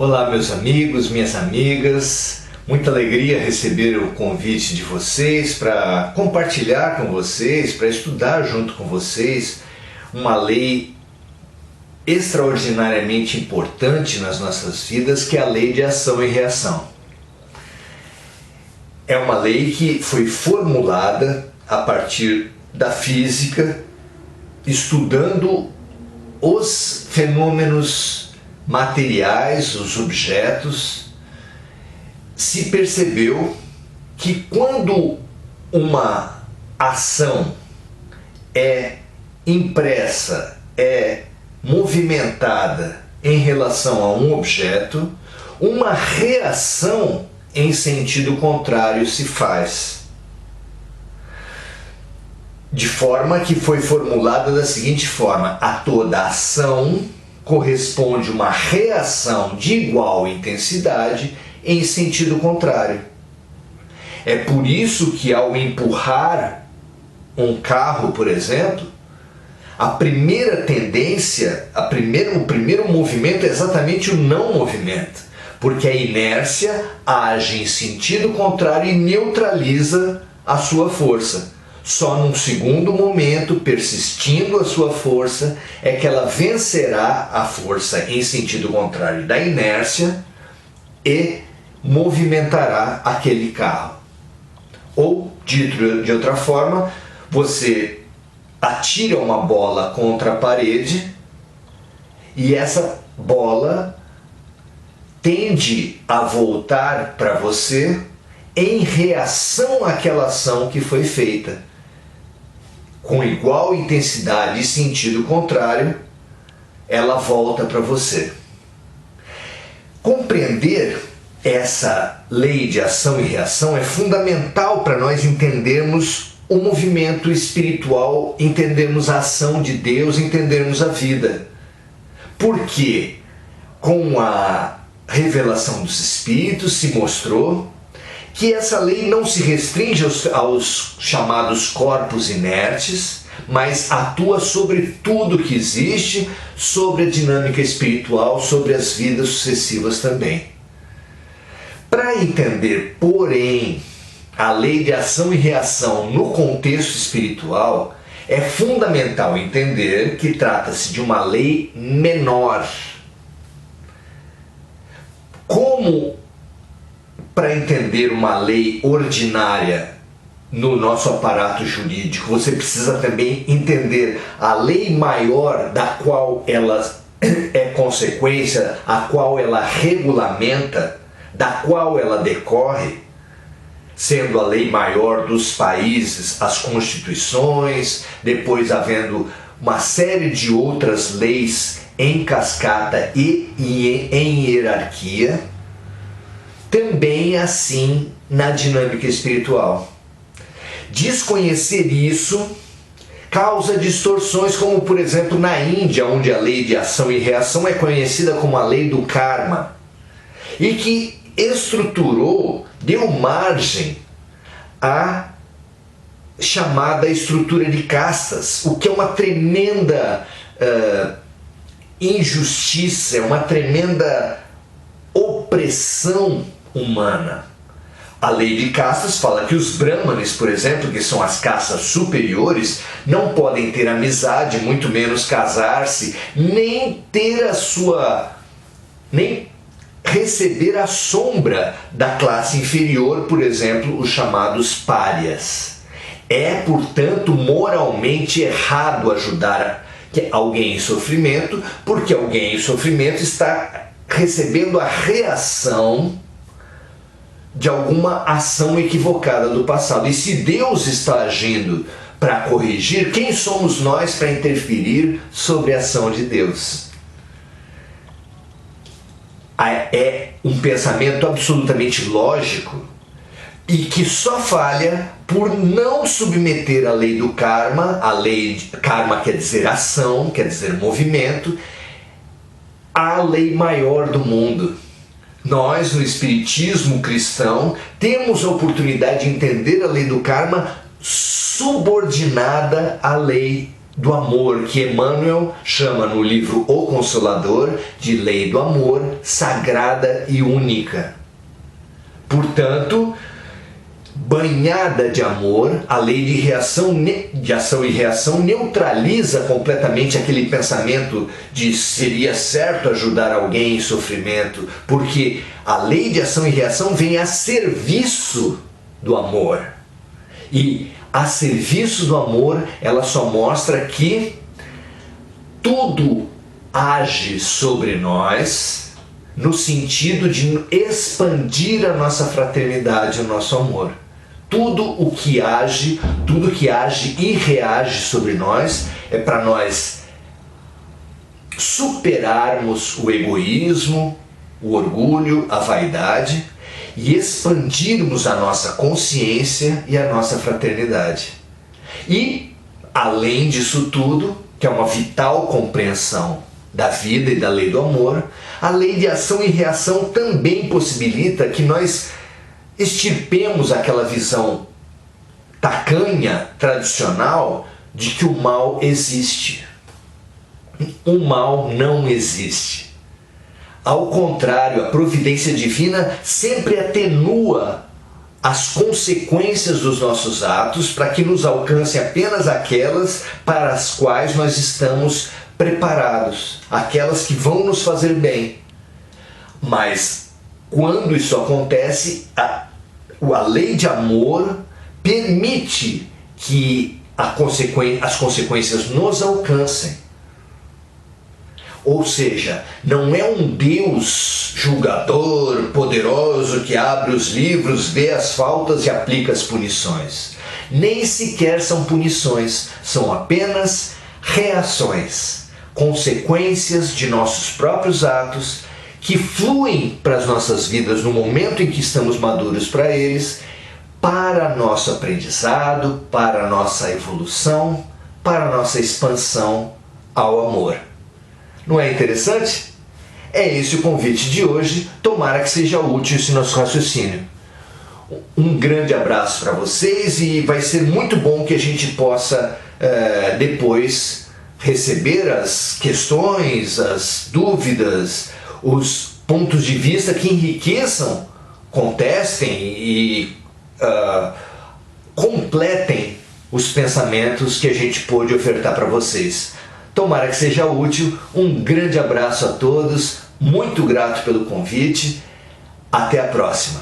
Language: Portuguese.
Olá, meus amigos, minhas amigas. Muita alegria receber o convite de vocês para compartilhar com vocês, para estudar junto com vocês uma lei extraordinariamente importante nas nossas vidas, que é a lei de ação e reação. É uma lei que foi formulada a partir da física, estudando os fenômenos materiais, os objetos. Se percebeu que quando uma ação é impressa, é movimentada em relação a um objeto, uma reação em sentido contrário se faz. De forma que foi formulada da seguinte forma: a toda ação corresponde uma reação de igual intensidade em sentido contrário. É por isso que ao empurrar um carro, por exemplo, a primeira tendência, o primeiro movimento é exatamente o não movimento, porque a inércia age em sentido contrário e neutraliza a sua força. Só num segundo momento, persistindo a sua força, é que ela vencerá a força em sentido contrário da inércia e movimentará aquele carro. Ou, dito de outra forma, você atira uma bola contra a parede e essa bola tende a voltar para você em reação àquela ação que foi feita. Com igual intensidade e sentido contrário, ela volta para você. Compreender essa lei de ação e reação é fundamental para nós entendermos o movimento espiritual, entendermos a ação de Deus, entendermos a vida. Porque com a revelação dos Espíritos se mostrou que essa lei não se restringe aos chamados corpos inertes, mas atua sobre tudo que existe, sobre a dinâmica espiritual, sobre as vidas sucessivas também. Para entender, porém, a lei de ação e reação no contexto espiritual, é fundamental entender que trata-se de uma lei menor. Como para entender uma lei ordinária no nosso aparato jurídico, você precisa também entender a lei maior da qual ela é consequência, a qual ela regulamenta, da qual ela decorre, sendo a lei maior dos países as constituições, depois havendo uma série de outras leis em cascata e em hierarquia. Também assim na dinâmica espiritual. Desconhecer isso causa distorções, como por exemplo na Índia, onde a lei de ação e reação é conhecida como a lei do karma, e que estruturou, deu margem à chamada estrutura de castas, o que é uma tremenda injustiça, é uma tremenda opressão humana. A lei de castas fala que os brahmanes, por exemplo, que são as castas superiores, não podem ter amizade, muito menos casar-se, nem receber a sombra da classe inferior, por exemplo, os chamados párias. É, portanto, moralmente errado ajudar alguém em sofrimento, porque alguém em sofrimento está recebendo a reação de alguma ação equivocada do passado. E se Deus está agindo para corrigir, quem somos nós para interferir sobre a ação de Deus? É um pensamento absolutamente lógico e que só falha por não submeter a lei do karma. A lei de karma quer dizer ação, quer dizer movimento, à lei maior do mundo. Nós, no Espiritismo cristão, temos a oportunidade de entender a lei do karma subordinada à lei do amor que Emmanuel chama no livro O Consolador de lei do amor sagrada e única. Portanto, banhada de amor, a lei de ação e reação neutraliza completamente aquele pensamento de seria certo ajudar alguém em sofrimento, porque a lei de ação e reação vem a serviço do amor. E a serviço do amor, ela só mostra que tudo age sobre nós no sentido de expandir a nossa fraternidade, o nosso amor. Tudo que age e reage sobre nós é para nós superarmos o egoísmo, o orgulho, a vaidade e expandirmos a nossa consciência e a nossa fraternidade. E, além disso tudo, que é uma vital compreensão da vida e da lei do amor, a lei de ação e reação também possibilita que nós extirpemos aquela visão tacanha, tradicional, de que o mal existe. O mal não existe. Ao contrário, a providência divina sempre atenua as consequências dos nossos atos para que nos alcancem apenas aquelas para as quais nós estamos preparados, aquelas que vão nos fazer bem. Mas quando isso acontece, a lei de amor permite que as consequências nos alcancem. Ou seja, não é um Deus julgador, poderoso, que abre os livros, vê as faltas e aplica as punições. Nem sequer são punições, são apenas reações, consequências de nossos próprios atos que fluem para as nossas vidas no momento em que estamos maduros para eles, para nosso aprendizado, para nossa evolução, para nossa expansão ao amor. Não é interessante? É esse o convite de hoje, tomara que seja útil esse nosso raciocínio. Um grande abraço para vocês e vai ser muito bom que a gente possa depois receber as questões, as dúvidas, os pontos de vista que enriqueçam, contestem e completem os pensamentos que a gente pôde ofertar para vocês. Tomara que seja útil. Um grande abraço a todos, muito grato pelo convite. Até a próxima.